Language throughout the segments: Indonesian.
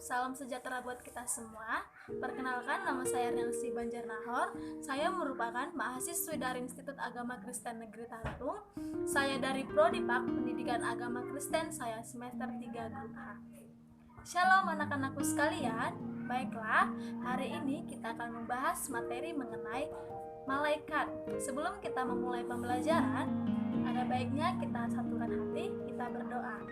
Salam sejahtera buat kita semua. Perkenalkan, nama saya Nelsi Banjarnahor. Saya merupakan mahasiswi dari Institut Agama Kristen Negeri Tarutung. Saya dari Prodi Pak Pendidikan Agama Kristen, saya semester 3 grup H. Shalom anak-anakku sekalian. Baiklah, hari ini kita akan membahas materi mengenai malaikat. Sebelum kita memulai pembelajaran, ada baiknya kita satukan hati, kita berdoa.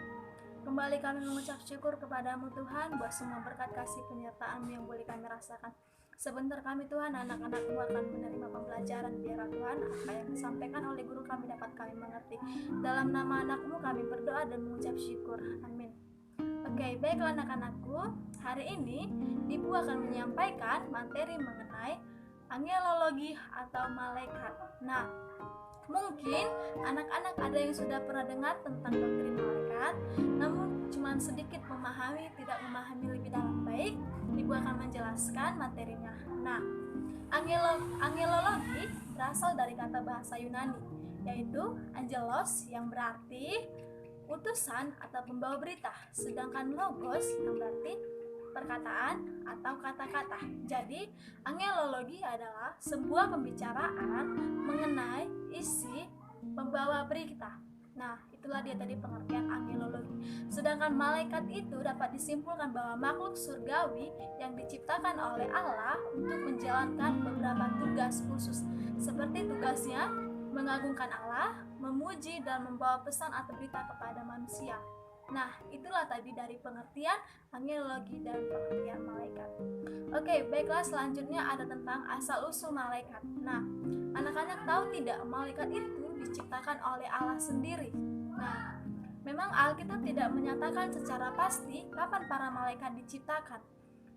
Kembali kami mengucap syukur kepadamu Tuhan buat semua berkat kasih penyertaan yang boleh kami rasakan. Sebentar kami Tuhan, anak-anakmu akan menerima pembelajaran. Biarlah Tuhan, apa yang disampaikan oleh guru kami dapat kami mengerti. Dalam nama anakmu kami berdoa dan mengucap syukur. Amin. Oke, baiklah anak-anakku. Hari ini Ibu akan menyampaikan materi mengenai angelologi atau malaikat. Nah, mungkin anak-anak ada yang sudah pernah dengar tentang doktrin malaikat, namun cuma sedikit memahami, tidak memahami lebih dalam baik. Ibu akan menjelaskan materinya. Nah, angelologi berasal dari kata bahasa Yunani, yaitu angelos yang berarti utusan atau pembawa berita, sedangkan logos yang berarti perkataan atau kata-kata. Jadi, angelologi adalah sebuah pembicaraan mengenai isi pembawa berita. Nah, itulah dia tadi pengertian angelologi. Sedangkan malaikat itu dapat disimpulkan bahwa makhluk surgawi yang diciptakan oleh Allah untuk menjalankan beberapa tugas khusus, seperti tugasnya mengagungkan Allah, memuji dan membawa pesan atau berita kepada manusia. Nah, itulah tadi dari pengertian angelologi dan pengertian malaikat. Oke, baiklah, selanjutnya ada tentang asal-usul malaikat. Nah, anak-anak tahu tidak malaikat itu diciptakan oleh Allah sendiri? Nah, memang Alkitab tidak menyatakan secara pasti kapan para malaikat diciptakan.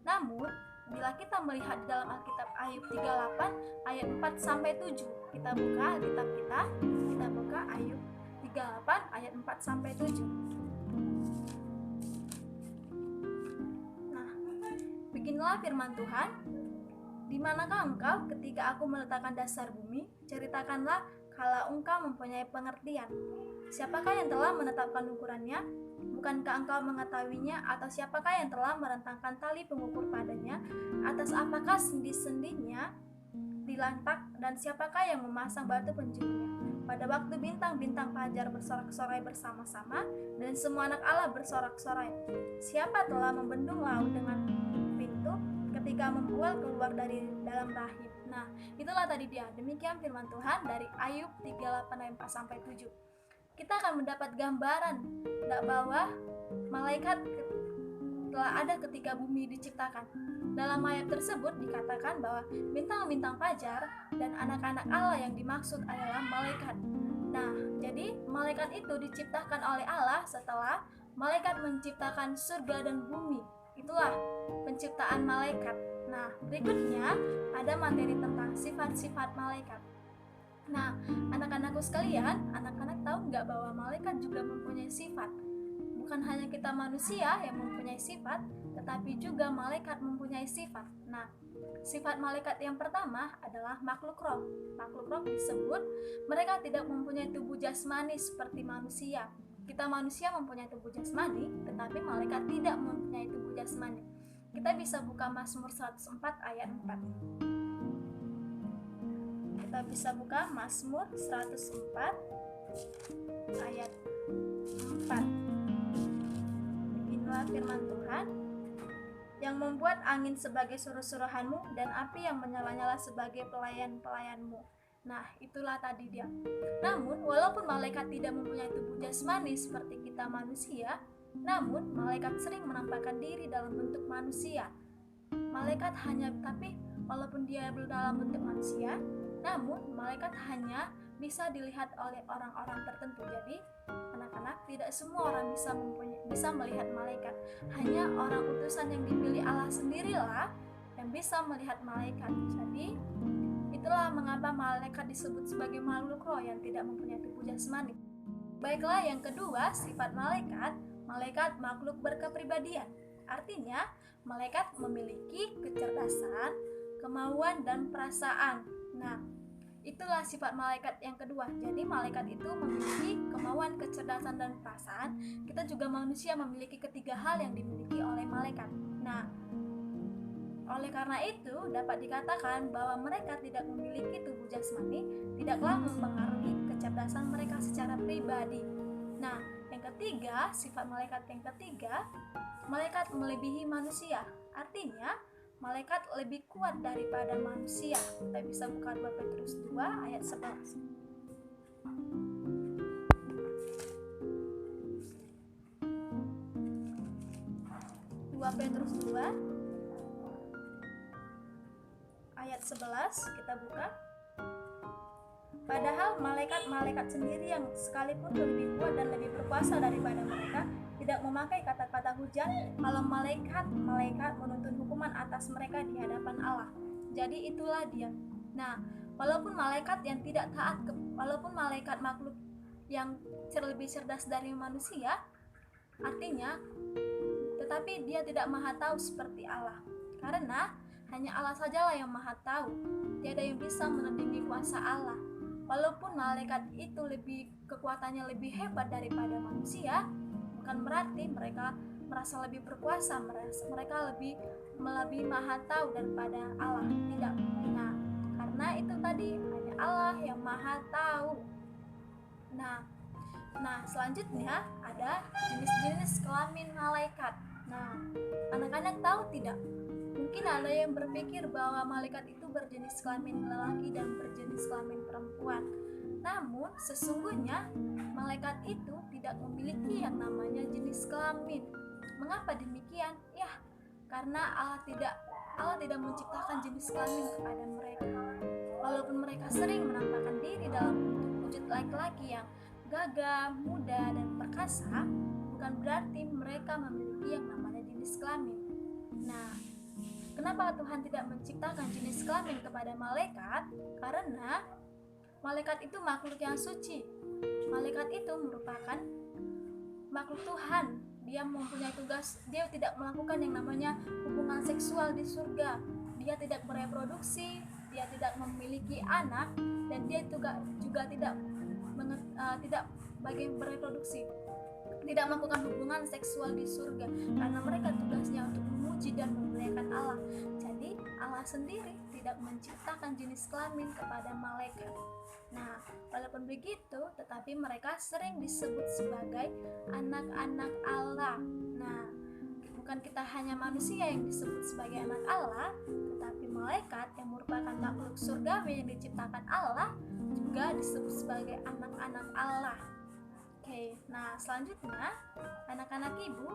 Namun, bila kita melihat di dalam Alkitab Ayub 38 ayat 4-7, kita buka Alkitab kita buka Ayub 38 ayat 4-7. Beginilah firman Tuhan, di manakah engkau ketika aku meletakkan dasar bumi? Ceritakanlah kalau engkau mempunyai pengertian. Siapakah yang telah menetapkan ukurannya? Bukankah engkau mengetahuinya? Atau siapakah yang telah merentangkan tali pengukur padanya? Atas apakah sendi-sendinya dilantak? Dan siapakah yang memasang batu penjurinya? Pada waktu bintang-bintang fajar bersorak-sorai bersama-sama dan semua anak Allah bersorak-sorai, siapa telah membendung laut dengan pintu ketika membual keluar dari dalam rahim? Nah, itulah tadi dia. Demikian firman Tuhan dari Ayub 38 ayat 4-7. Kita akan mendapat gambaran bahwa malaikat telah ada ketika bumi diciptakan. Dalam ayat tersebut dikatakan bahwa bintang-bintang fajar dan anak-anak Allah yang dimaksud adalah malaikat. Nah, jadi malaikat itu diciptakan oleh Allah setelah malaikat menciptakan surga dan bumi. Itulah penciptaan malaikat. Nah, berikutnya ada materi tentang sifat-sifat malaikat. Nah, anak-anakku sekalian, anak-anak tahu nggak bahwa malaikat juga mempunyai sifat? Bukan hanya kita manusia yang mempunyai sifat, tetapi juga malaikat mempunyai sifat. Nah, sifat malaikat yang pertama adalah makhluk roh. Makhluk roh disebut mereka tidak mempunyai tubuh jasmani seperti manusia. Kita manusia mempunyai tubuh jasmani, tetapi malaikat tidak mempunyai tubuh jasmani. Kita bisa buka Mazmur 104 ayat 4. Kita bisa buka Mazmur 104 ayat 4. Beginilah firman Tuhan, yang membuat angin sebagai suruh-suruhanmu dan api yang menyala-nyala sebagai pelayan-pelayanmu. Nah, itulah tadi dia. Namun, walaupun malaikat tidak mempunyai tubuh jasmani seperti kita manusia, namun malaikat sering menampakkan diri dalam bentuk manusia. Malaikat tapi walaupun dia dalam bentuk manusia, namun malaikat hanya bisa dilihat oleh orang-orang tertentu. Jadi, anak-anak, tidak semua orang bisa melihat malaikat. Hanya orang utusan yang dipilih Allah sendirilah yang bisa melihat malaikat. Jadi, itulah mengapa malaikat disebut sebagai makhluk roh yang tidak mempunyai tubuh jasmani. Baiklah, yang kedua, sifat malaikat. Malaikat makhluk berkepribadian. Artinya, malaikat memiliki kecerdasan, kemauan, dan perasaan. Nah, itulah sifat malaikat yang kedua. Jadi, malaikat itu memiliki kemauan kemauan, kecerdasan, dan perasaan, kita juga manusia memiliki ketiga hal yang dimiliki oleh malaikat. Nah, oleh karena itu dapat dikatakan bahwa mereka tidak memiliki tubuh jasmani, tidaklah mempengaruhi kecerdasan mereka secara pribadi. Nah, yang ketiga, sifat malaikat yang ketiga, malaikat melebihi manusia. Artinya, malaikat lebih kuat daripada manusia. Kita bisa buka 2 Petrus 2 ayat 11. 2 Petrus 2 ayat 11 kita buka. Padahal malaikat-malaikat sendiri yang sekalipun lebih kuat dan lebih berkuasa daripada mereka tidak memakai kata-kata hujat kalau malaikat menuntut hukuman atas mereka di hadapan Allah. Jadi itulah dia. Nah, walaupun malaikat yang tidak taat, walaupun malaikat makhluk yang lebih cerdas dari manusia, artinya tetapi dia tidak maha tahu seperti Allah. Karena hanya Allah sajalah yang maha tahu. Tiada yang bisa menandingi kuasa Allah. Walaupun malaikat itu kekuatannya lebih hebat daripada manusia, bukan berarti mereka merasa lebih berkuasa, mereka lebih maha tahu daripada Allah. Tidak. Nah, karena itu tadi hanya Allah yang maha tahu. Nah, selanjutnya ada jenis-jenis kelamin malaikat. Nah, anak-anak tahu tidak? Mungkin ada yang berpikir bahwa malaikat itu berjenis kelamin lelaki dan berjenis kelamin perempuan. Namun, sesungguhnya malaikat itu tidak memiliki yang namanya jenis kelamin. Mengapa demikian? Ya, karena Allah tidak menciptakan jenis kelamin kepada mereka. Walaupun mereka sering menampakkan diri dalam wujud laki-laki yang gagah, muda, dan perkasa, bukan berarti mereka memiliki yang namanya jenis kelamin. Nah, kenapa Tuhan tidak menciptakan jenis kelamin kepada malaikat? Karena malaikat itu makhluk yang suci. Malaikat itu merupakan makhluk Tuhan. Dia mempunyai tugas, dia tidak melakukan yang namanya hubungan seksual di surga. Dia tidak bereproduksi, dia tidak memiliki anak, dan dia juga tidak bereproduksi, tidak melakukan hubungan seksual di surga, karena mereka tugasnya untuk memuji dan memuliakan Allah. Jadi Allah sendiri tidak menciptakan jenis kelamin kepada malaikat. Nah, walaupun begitu, tetapi mereka sering disebut sebagai anak-anak Allah. Nah, bukan kita hanya manusia yang disebut sebagai anak Allah, tetapi malaikat yang merupakan makhluk surgawi yang diciptakan Allah juga disebut sebagai anak-anak Allah. Oke, nah selanjutnya anak-anak ibu,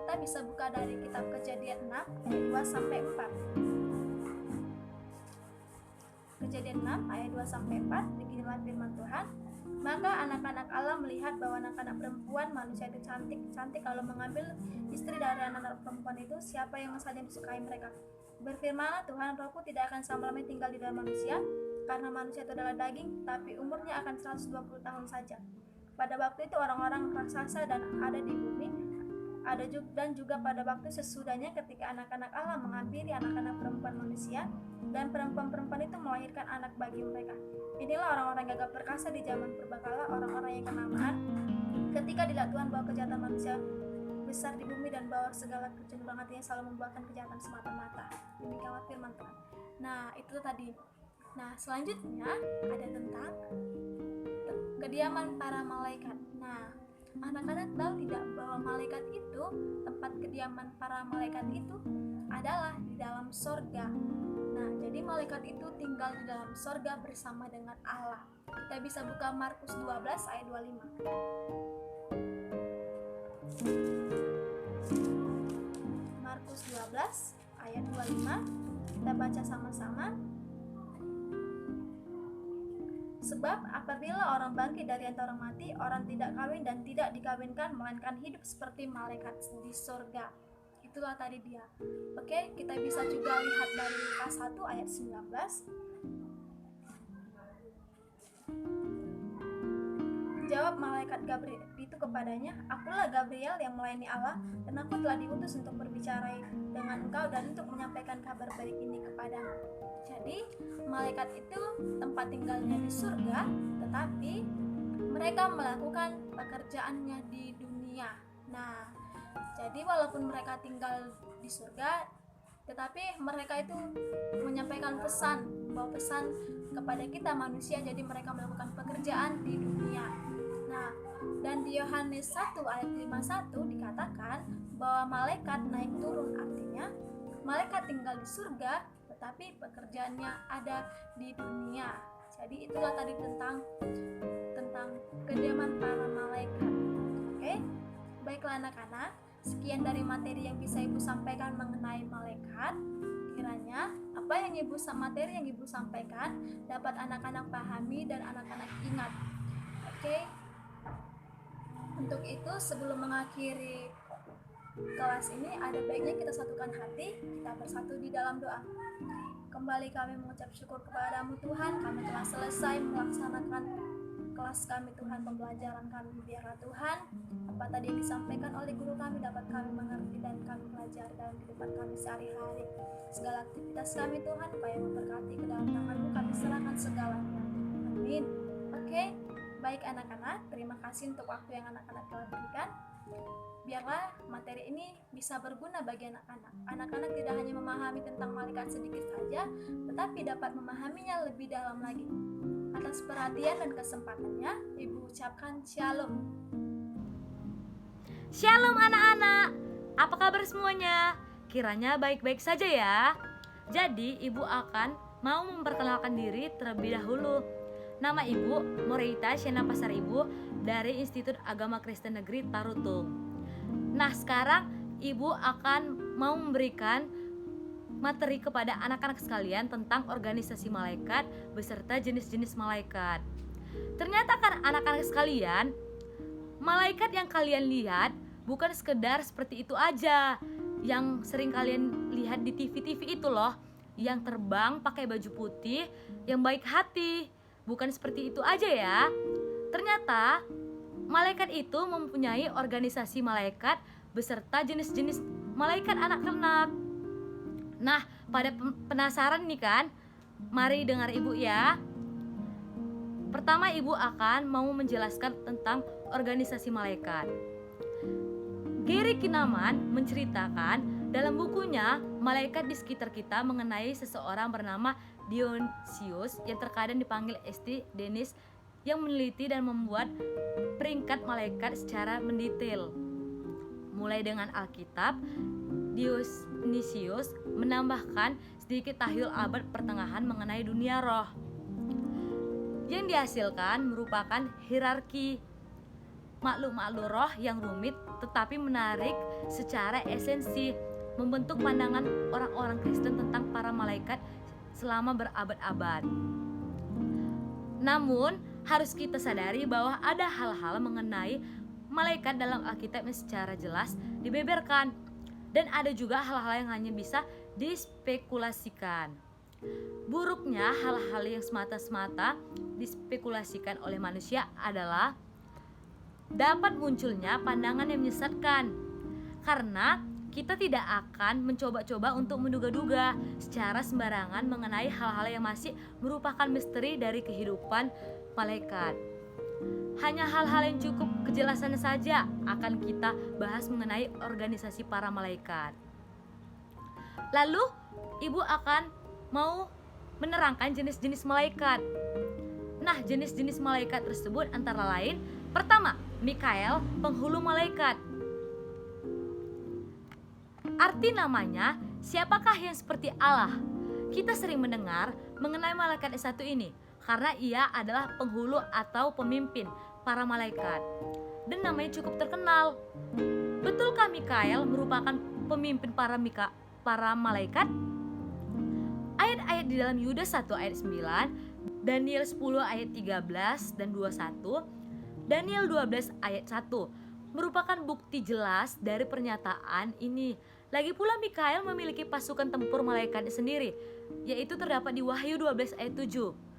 kita bisa buka dari kitab Kejadian 6 ayat 2 sampai 4. Kejadian 6 ayat 2 sampai 4, beginilah firman Tuhan. Maka anak-anak Allah melihat bahwa anak-anak perempuan manusia itu cantik lalu mengambil istri dari anak-anak perempuan itu, siapa yang saja disukai mereka. Berfirmanlah Tuhan, rohku tidak akan selama-lamanya tinggal di dalam manusia, karena manusia itu adalah daging, tapi umurnya akan 120 tahun saja. Pada waktu itu orang-orang raksasa dan ada di bumi, dan juga pada waktu sesudahnya ketika anak-anak Allah menghampiri anak-anak perempuan manusia, dan perempuan-perempuan itu melahirkan anak bagi mereka. Inilah orang-orang gagah perkasa di zaman purbakala, orang-orang yang kenamaan, ketika dilihat Tuhan bahwa kejahatan manusia besar di bumi dan bahwa segala kecenderungan hatinya selalu membuahkan kejahatan semata-mata. Demikianlah firman Tuhan. Nah, itu tadi. Nah, selanjutnya ada tentang kediaman para malaikat. Nah, anak-anak tahu tidak bahwa malaikat itu, tempat kediaman para malaikat itu adalah di dalam sorga. Nah, jadi malaikat itu tinggal di dalam sorga bersama dengan Allah. Kita bisa buka Markus 12 ayat 25. Markus 12 ayat 25. Kita baca sama-sama. Sebab apabila orang bangkit dari antara orang mati, orang tidak kawin dan tidak dikawinkan, melainkan hidup seperti malaikat di surga. Itulah tadi dia. Oke, kita bisa juga lihat dari Lukas 1 ayat 19. Jawab malaikat Gabriel itu kepadanya, akulah Gabriel yang melayani Allah, dan aku telah diutus untuk berbicara dengan engkau dan untuk menyampaikan kabar baik ini kepadamu. Jadi malaikat itu tempat tinggalnya di surga, tetapi mereka melakukan pekerjaannya di dunia. Nah, jadi walaupun mereka tinggal di surga, tetapi mereka itu menyampaikan pesan, membawa pesan kepada kita manusia, jadi mereka melakukan pekerjaan di dunia. Nah, dan di Yohanes 1 ayat 51 dikatakan bahwa malaikat naik turun, artinya malaikat tinggal di surga tetapi pekerjaannya ada di dunia. Jadi itulah tadi tentang kediaman para malaikat. Oke, baiklah anak-anak, sekian dari materi yang bisa Ibu sampaikan mengenai malaikat. Kiranya materi yang Ibu sampaikan dapat anak-anak pahami dan anak-anak ingat. Oke. Untuk itu, sebelum mengakhiri kelas ini, ada baiknya kita satukan hati, kita bersatu di dalam doa. Kembali kami mengucap syukur kepadamu Tuhan, kami telah selesai melaksanakan kelas kami Tuhan, pembelajaran kami. Biarlah Tuhan, apa tadi yang disampaikan oleh guru kami dapat kami mengerti dan kami pelajari dalam kehidupan kami sehari-hari. Segala aktivitas kami Tuhan, upaya memberkati ke dalam tangan-Mu, kami serahkan segalanya. Amin. Oke, baik anak-anak, terima kasih untuk waktu yang anak-anak telah berikan. Biarlah materi ini bisa berguna bagi anak-anak. Anak-anak tidak hanya memahami tentang malaikat sedikit saja, tetapi dapat memahaminya lebih dalam lagi. Atas perhatian dan kesempatannya, Ibu ucapkan Shalom. Shalom anak-anak, apa kabar semuanya? Kiranya baik-baik saja ya. Jadi Ibu akan mau memperkenalkan diri terlebih dahulu. Nama Ibu Moreita Shena Pasar Ibu dari Institut Agama Kristen Negeri Tarutung. Nah, sekarang Ibu akan mau memberikan materi kepada anak-anak sekalian tentang organisasi malaikat beserta jenis-jenis malaikat. Ternyata kan anak-anak sekalian, malaikat yang kalian lihat bukan sekedar seperti itu aja. Yang sering kalian lihat di TV-TV itu loh, yang terbang pakai baju putih, yang baik hati. Bukan seperti itu aja ya. Ternyata malaikat itu mempunyai organisasi malaikat beserta jenis-jenis malaikat anak-anak. Nah, pada penasaran nih kan? Mari dengar Ibu ya. Pertama, Ibu akan mau menjelaskan tentang organisasi malaikat. Gary Kinaman menceritakan dalam bukunya Malaikat di Sekitar Kita mengenai seseorang bernama Dionysius yang terkadang dipanggil St. Denis, yang meneliti dan membuat peringkat malaikat secara mendetail. Mulai dengan Alkitab, Dionysius menambahkan sedikit tahlil abad pertengahan mengenai dunia roh. Yang dihasilkan merupakan hierarki makhluk-makhluk roh yang rumit tetapi menarik secara esensi, membentuk pandangan orang-orang Kristen tentang para malaikat selama berabad-abad. Namun, harus kita sadari bahwa ada hal-hal mengenai malaikat dalam Alkitab yang secara jelas dibeberkan, dan ada juga hal-hal yang hanya bisa dispekulasikan. Buruknya hal-hal yang semata-semata dispekulasikan oleh manusia adalah dapat munculnya pandangan yang menyesatkan, karena kita tidak akan mencoba-coba untuk menduga-duga secara sembarangan mengenai hal-hal yang masih merupakan misteri dari kehidupan malaikat. Hanya hal-hal yang cukup kejelasan saja akan kita bahas mengenai organisasi para malaikat. Lalu, Ibu akan mau menerangkan jenis-jenis malaikat. Nah, jenis-jenis malaikat tersebut antara lain, pertama, Mikael, penghulu malaikat. Arti namanya, siapakah yang seperti Allah? Kita sering mendengar mengenai malaikat yang satu ini karena ia adalah penghulu atau pemimpin para malaikat, dan namanya cukup terkenal. Betulkah Mikael merupakan pemimpin para malaikat? Ayat-ayat di dalam Yudas 1 ayat 9, Daniel 10 ayat 13 dan 21, Daniel 12 ayat 1 merupakan bukti jelas dari pernyataan ini. Lagi pula Mikael memiliki pasukan tempur malaikat sendiri, yaitu terdapat di Wahyu 12 ayat 7.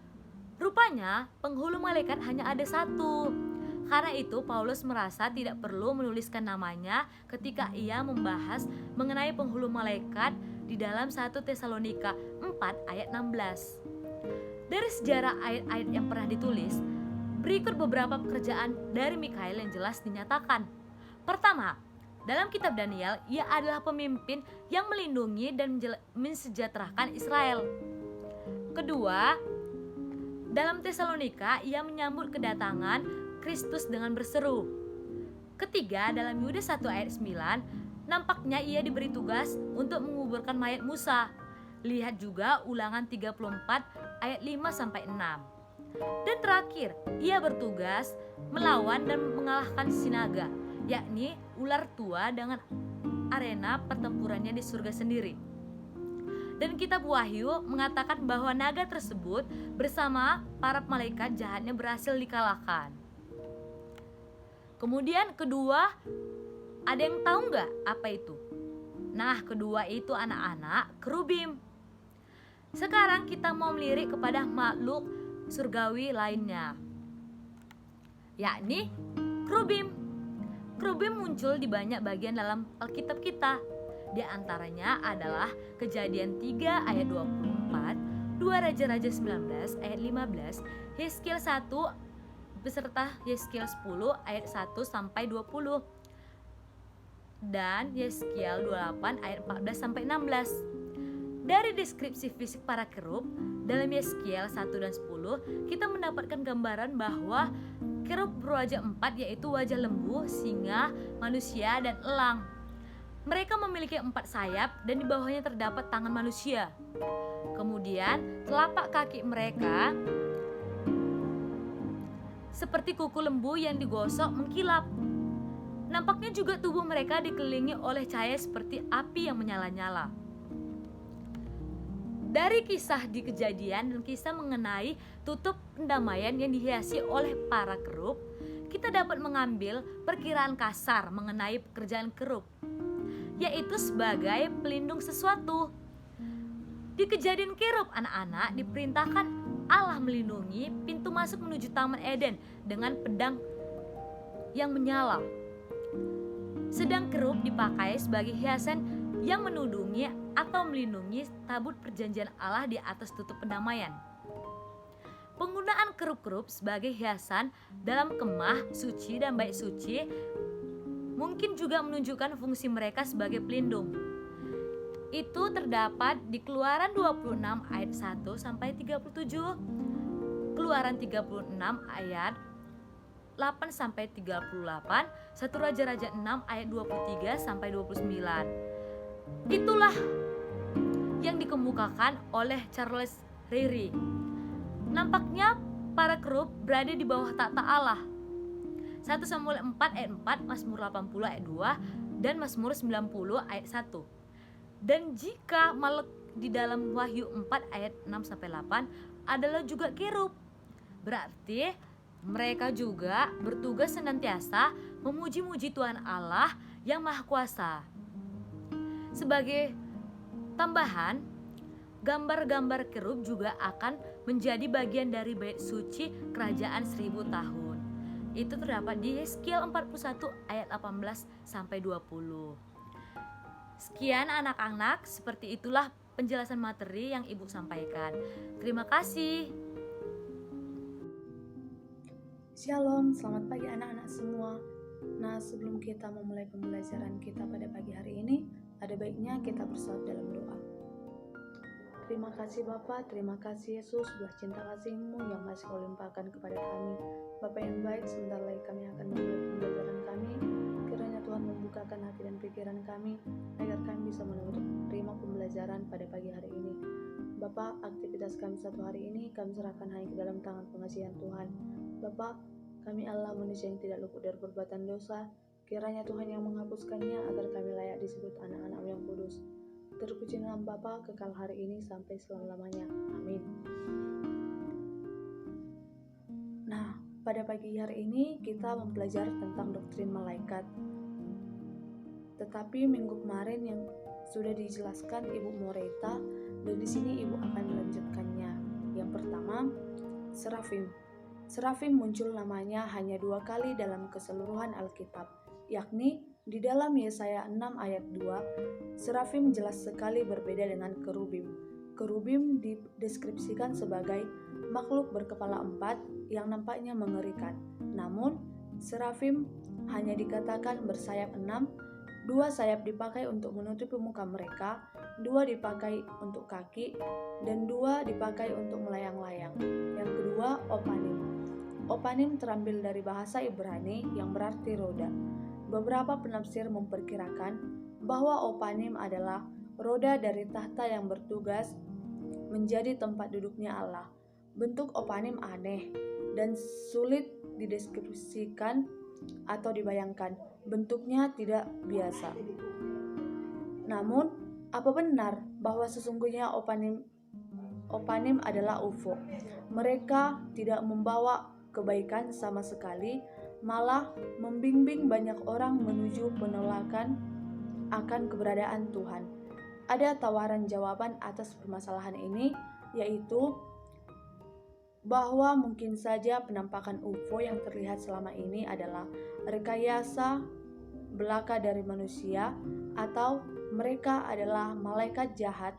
Rupanya penghulu malaikat hanya ada satu. Karena itu Paulus merasa tidak perlu menuliskan namanya ketika ia membahas mengenai penghulu malaikat di dalam 1 Tesalonika 4 ayat 16. Dari sejarah ayat-ayat yang pernah ditulis, Berikut beberapa pekerjaan dari Mikael yang jelas dinyatakan. Pertama, dalam kitab Daniel, ia adalah pemimpin yang melindungi dan mensejahterakan Israel. Kedua, dalam Tesalonika, ia menyambut kedatangan Kristus dengan berseru. Ketiga, dalam Yudas 1 ayat 9, nampaknya ia diberi tugas untuk menguburkan mayat Musa. Lihat juga Ulangan 34 ayat 5-6. Dan terakhir, ia bertugas melawan dan mengalahkan si naga, yakni ular tua dengan arena pertempurannya di surga sendiri. Dan kitab Wahyu mengatakan bahwa naga tersebut bersama para malaikat jahatnya berhasil dikalahkan. Kemudian kedua, ada yang tahu nggak apa itu? Nah, kedua itu anak-anak kerubim. Sekarang kita mau melirik kepada makhluk surgawi lainnya, yakni kerubim. Kerubim muncul di banyak bagian dalam Alkitab kita. Di antaranya adalah Kejadian 3 ayat 24, 2 Raja-Raja 19 ayat 15, Yeskiel 1 beserta Yeskiel 10 ayat 1-20, dan Yeskiel 28 ayat 14-16. Dari deskripsi fisik para kerub dalam Yeskiel 1 dan 10, kita mendapatkan gambaran bahwa kerub berwajah 4, yaitu wajah lembu, singa, manusia, dan elang. Mereka memiliki 4 sayap dan di bawahnya terdapat tangan manusia. Kemudian telapak kaki mereka seperti kuku lembu yang digosok mengkilap. Nampaknya juga tubuh mereka dikelilingi oleh cahaya seperti api yang menyala-nyala. Dari kisah di Kejadian dan kisah mengenai tutup pendamaian yang dihiasi oleh para kerub, kita dapat mengambil perkiraan kasar mengenai pekerjaan kerub, yaitu sebagai pelindung sesuatu. Di Kejadian kerub, anak-anak diperintahkan Allah melindungi pintu masuk menuju Taman Eden dengan pedang yang menyala. Sedang kerub dipakai sebagai hiasan yang menudungi atau melindungi tabut perjanjian Allah di atas tutup pendamaian. Penggunaan kerub-kerub sebagai hiasan dalam kemah suci dan bait suci mungkin juga menunjukkan fungsi mereka sebagai pelindung. Itu terdapat di Keluaran 26 ayat 1-37, Keluaran 36 ayat 8-38, 1 Raja-Raja 6 ayat 23-29. Itulah yang dikemukakan oleh Charles Ryrie. Nampaknya para kerub berada di bawah takhta Allah. 1 Samuel 4 ayat 4, Mazmur 80 ayat 2, dan Mazmur 90 ayat 1. Dan jika makhluk di dalam Wahyu 4 ayat 6-8 adalah juga kerub, berarti mereka juga bertugas senantiasa memuji-muji Tuhan Allah yang Maha Kuasa. Sebagai tambahan, gambar-gambar kerub juga akan menjadi bagian dari bait suci kerajaan 1000 tahun. Itu terdapat di Yeskiel 41 ayat 18-20. Sekian anak-anak, seperti itulah penjelasan materi yang Ibu sampaikan. Terima kasih. Shalom, selamat pagi anak-anak semua. Nah, sebelum kita memulai pembelajaran kita pada pagi hari ini, ada baiknya kita bersolat dalam doa. Terima kasih Bapa, terima kasih Yesus, belas cinta kasih-Mu yang masih Kau limpahkan kepada kami. Bapa yang baik, sebentar lagi kami akan memulai pembelajaran kami. Kiranya Tuhan membukakan hati dan pikiran kami, agar kami bisa menerima pembelajaran pada pagi hari ini. Bapa, aktivitas kami satu hari ini kami serahkan hanya ke dalam tangan pengasihan Tuhan. Bapa, kami Allah manusia yang tidak luput dari perbuatan dosa. Kiranya Tuhan yang menghapuskannya agar kami layak disebut anak-anak yang kudus. Terpuji nama Bapa kekal hari ini sampai selama-lamanya. Amin. Nah, pada pagi hari ini kita mempelajari tentang doktrin malaikat. Tetapi minggu kemarin yang sudah dijelaskan Ibu Moreita, dan di sini Ibu akan melanjutkannya. Yang pertama, serafim. Serafim muncul namanya hanya 2 kali dalam keseluruhan Alkitab, yakni di dalam Yesaya 6 ayat 2, serafim jelas sekali berbeda dengan kerubim. Kerubim dideskripsikan sebagai makhluk berkepala 4 yang nampaknya mengerikan. Namun, serafim hanya dikatakan bersayap 6, 2 sayap dipakai untuk menutupi muka mereka, 2 dipakai untuk kaki, dan 2 dipakai untuk melayang-layang. Yang kedua, opanim. Opanim terambil dari bahasa Ibrani yang berarti roda. Beberapa penafsir memperkirakan bahwa opanim adalah roda dari tahta yang bertugas menjadi tempat duduknya Allah. Bentuk opanim aneh dan sulit dideskripsikan atau dibayangkan. Bentuknya tidak biasa. Namun, apa benar bahwa sesungguhnya opanim adalah UFO? Mereka tidak membawa kebaikan sama sekali, malah membimbing banyak orang menuju penolakan akan keberadaan Tuhan. Ada tawaran jawaban atas permasalahan ini, yaitu bahwa mungkin saja penampakan UFO yang terlihat selama ini adalah rekayasa belaka dari manusia, atau mereka adalah malaikat jahat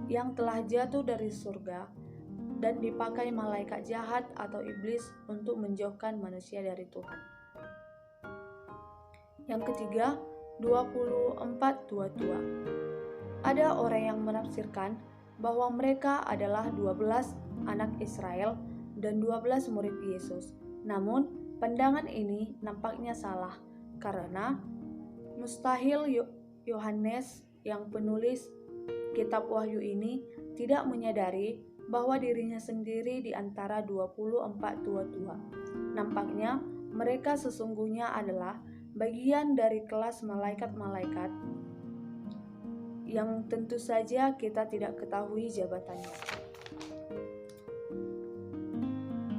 yang telah jatuh dari surga dan dipakai malaikat jahat atau iblis untuk menjauhkan manusia dari Tuhan. Yang ketiga, 24 tua-tua. Ada orang yang menafsirkan bahwa mereka adalah 12 anak Israel dan 12 murid Yesus. Namun, pandangan ini nampaknya salah karena mustahil Yohanes yang penulis kitab Wahyu ini tidak menyadari bahwa dirinya sendiri di antara 24 tua-tua. Nampaknya mereka sesungguhnya adalah bagian dari kelas malaikat-malaikat yang tentu saja kita tidak ketahui jabatannya.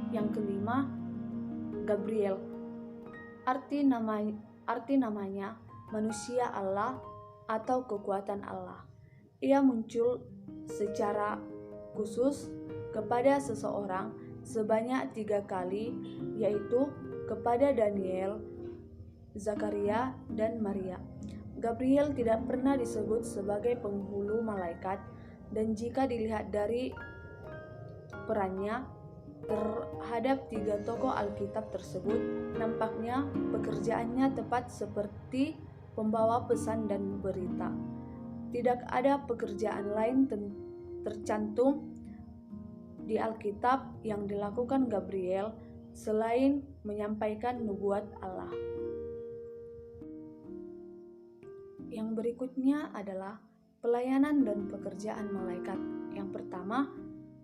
Yang kelima, Gabriel. Arti namanya manusia Allah atau kekuatan Allah. Ia muncul secara khusus kepada seseorang sebanyak 3 kali, yaitu kepada Daniel, Zakaria, dan Maria. Gabriel tidak pernah disebut sebagai penghulu malaikat, dan jika dilihat dari perannya terhadap 3 tokoh Alkitab tersebut, nampaknya pekerjaannya tepat seperti pembawa pesan dan berita. Tidak ada pekerjaan lain tercantum di Alkitab yang dilakukan Gabriel selain menyampaikan nubuat Allah. Yang berikutnya adalah pelayanan dan pekerjaan malaikat. Yang pertama,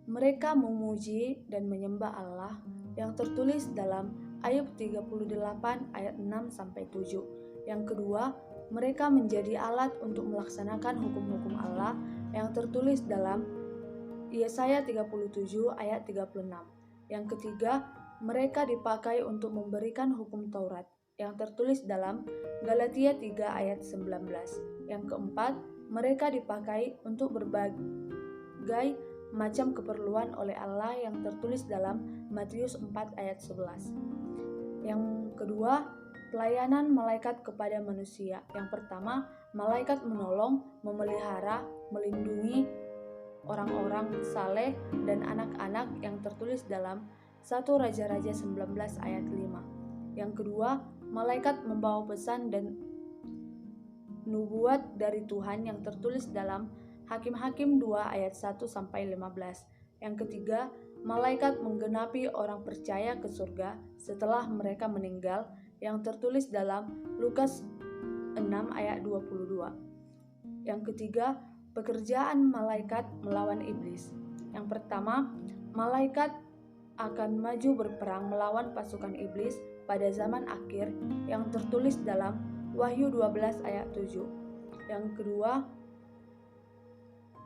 mereka memuji dan menyembah Allah yang tertulis dalam Ayub 38 ayat 6-7. Yang kedua, mereka menjadi alat untuk melaksanakan hukum-hukum Allah yang tertulis dalam Yesaya 37 ayat 36. Yang ketiga, mereka dipakai untuk memberikan hukum Taurat yang tertulis dalam Galatia 3 ayat 19. Yang keempat, mereka dipakai untuk berbagai macam keperluan oleh Allah yang tertulis dalam Matius 4 ayat 11. Yang kedua, pelayanan malaikat kepada manusia. Yang pertama, malaikat menolong, memelihara, melindungi orang-orang saleh dan anak-anak yang tertulis dalam 1 Raja-Raja 19 ayat 5. Yang kedua, malaikat membawa pesan dan nubuat dari Tuhan yang tertulis dalam Hakim-Hakim 2 ayat 1-15. Yang ketiga, malaikat menggenapi orang percaya ke surga setelah mereka meninggal yang tertulis dalam Lukas 6 ayat 22. Yang ketiga, pekerjaan malaikat melawan iblis. Yang pertama, malaikat akan maju berperang melawan pasukan iblis pada zaman akhir yang tertulis dalam Wahyu 12 ayat 7. Yang kedua,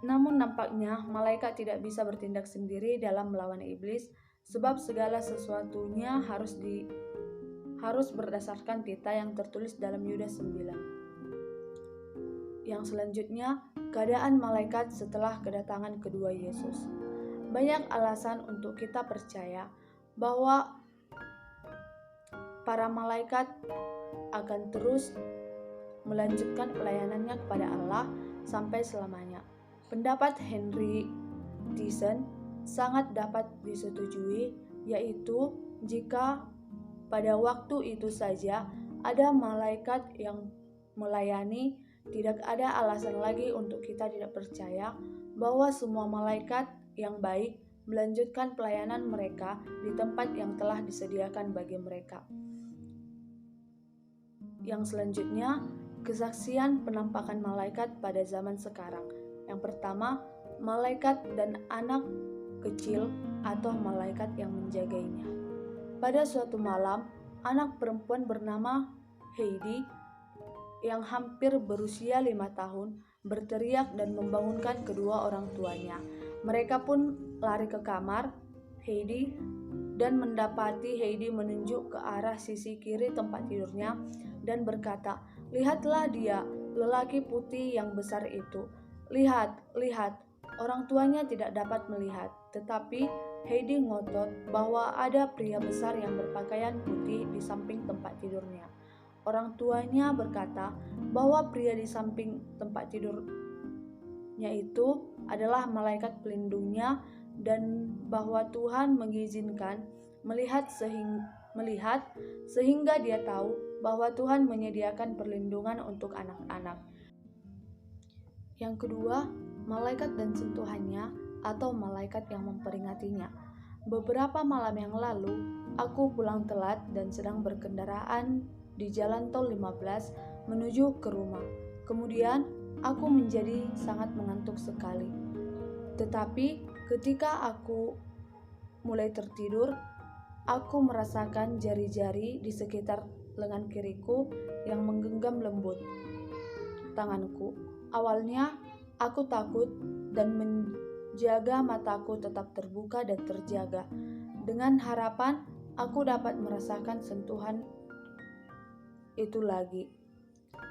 namun nampaknya malaikat tidak bisa bertindak sendiri dalam melawan iblis, sebab segala sesuatunya harus berdasarkan titah yang tertulis dalam Yudas 9. Yang selanjutnya, keadaan malaikat setelah kedatangan kedua Yesus. Banyak alasan untuk kita percaya bahwa para malaikat akan terus melanjutkan pelayanannya kepada Allah sampai selamanya. Pendapat Henry Thyssen sangat dapat disetujui, yaitu jika pada waktu itu saja ada malaikat yang melayani, tidak ada alasan lagi untuk kita tidak percaya bahwa semua malaikat yang baik melanjutkan pelayanan mereka di tempat yang telah disediakan bagi mereka. Yang selanjutnya, kesaksian penampakan malaikat pada zaman sekarang. Yang pertama, malaikat dan anak kecil atau malaikat yang menjagainya. Pada suatu malam, anak perempuan bernama Heidi yang hampir berusia 5 tahun berteriak dan membangunkan kedua orang tuanya. Mereka pun lari ke kamar Heidi dan mendapati Heidi menunjuk ke arah sisi kiri tempat tidurnya dan berkata, "Lihatlah dia, lelaki putih yang besar itu. Lihat, lihat." Orang tuanya tidak dapat melihat, tetapi Heidi ngotot bahwa ada pria besar yang berpakaian putih di samping tempat tidurnya. Orang tuanya berkata bahwa pria di samping tempat tidurnya itu adalah malaikat pelindungnya dan bahwa Tuhan mengizinkan melihat sehingga dia tahu bahwa Tuhan menyediakan perlindungan untuk anak-anak. Yang kedua, malaikat dan sentuhannya atau malaikat yang memperingatinya. Beberapa malam yang lalu, aku pulang telat dan sedang berkendaraan di jalan tol 15 menuju ke rumah. Kemudian, aku menjadi sangat mengantuk sekali. Tetapi ketika aku mulai tertidur, aku merasakan jari-jari di sekitar lengan kiriku yang menggenggam lembut tanganku. Awalnya, aku takut dan menjaga mataku tetap terbuka dan terjaga. Dengan harapan, aku dapat merasakan sentuhan itu lagi.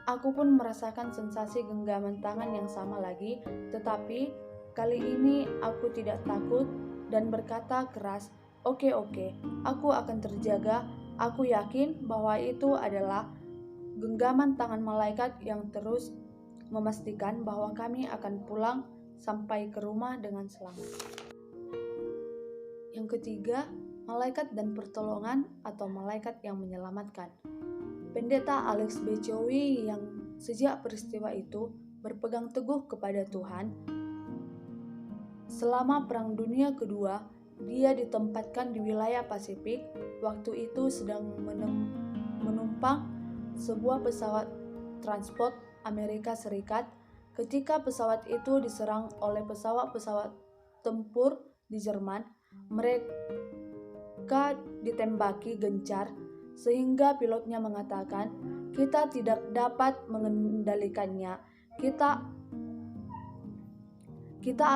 Aku pun merasakan sensasi genggaman tangan yang sama lagi, tetapi kali ini aku tidak takut dan berkata keras, Oke, aku akan terjaga. Aku yakin bahwa itu adalah genggaman tangan malaikat yang terus memastikan bahwa kami akan pulang sampai ke rumah dengan selamat. Yang ketiga, malaikat dan pertolongan atau malaikat yang menyelamatkan. Pendeta Alex B. Chowi yang sejak peristiwa itu berpegang teguh kepada Tuhan. Selama Perang Dunia Kedua, dia ditempatkan di wilayah Pasifik. Waktu itu sedang menumpang sebuah pesawat transport Amerika Serikat ketika pesawat itu diserang oleh pesawat-pesawat tempur di Jerman. Mereka ditembaki gencar sehingga pilotnya mengatakan, "Kita tidak dapat mengendalikannya. Kita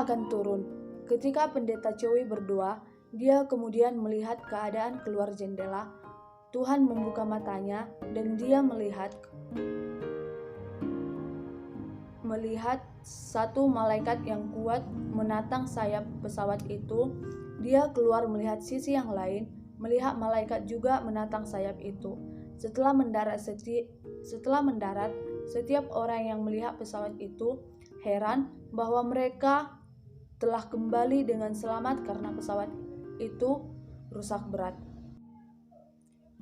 akan turun." Ketika pendeta Chowi berdoa, dia kemudian melihat keadaan keluar jendela. Tuhan membuka matanya dan dia melihat satu malaikat yang kuat menatang sayap pesawat itu. Dia keluar melihat sisi yang lain, melihat malaikat juga menatang sayap itu. Setelah mendarat, setiap orang yang melihat pesawat itu heran bahwa mereka telah kembali dengan selamat karena pesawat itu rusak berat.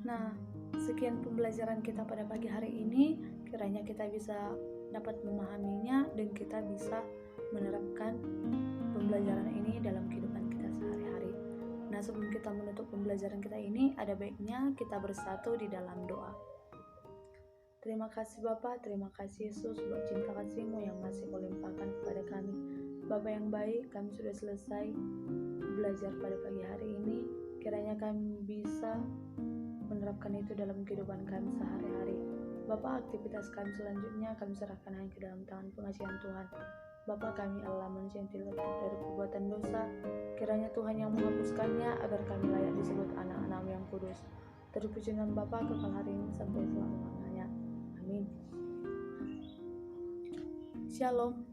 Nah, sekian pembelajaran kita pada pagi hari ini. Kiranya kita bisa dapat memahaminya dan kita bisa menerapkan pembelajaran ini dalam kehidupan kita sehari-hari. Nah, sebelum kita menutup pembelajaran kita ini, ada baiknya kita bersatu di dalam doa. Terima kasih Bapa, terima kasih Yesus buat cinta kasih-Mu yang masih Kau limpahkan kepada kami. Bapa yang baik, kami sudah selesai belajar pada pagi hari ini. Kiranya kami bisa menerapkan itu dalam kehidupan kami sehari-hari. Bapa, aktivitas kami selanjutnya kami serahkan hanya ke dalam tangan pengasihan Tuhan. Bapa, kami adalah manusia yang tidak luput dari perbuatan dosa. Kiranya Tuhan yang menghapuskannya agar kami layak disebut anak-anak yang kudus. Terpuji nama Bapa kekal hari ini sampai selama-lamanya. Amin. Shalom.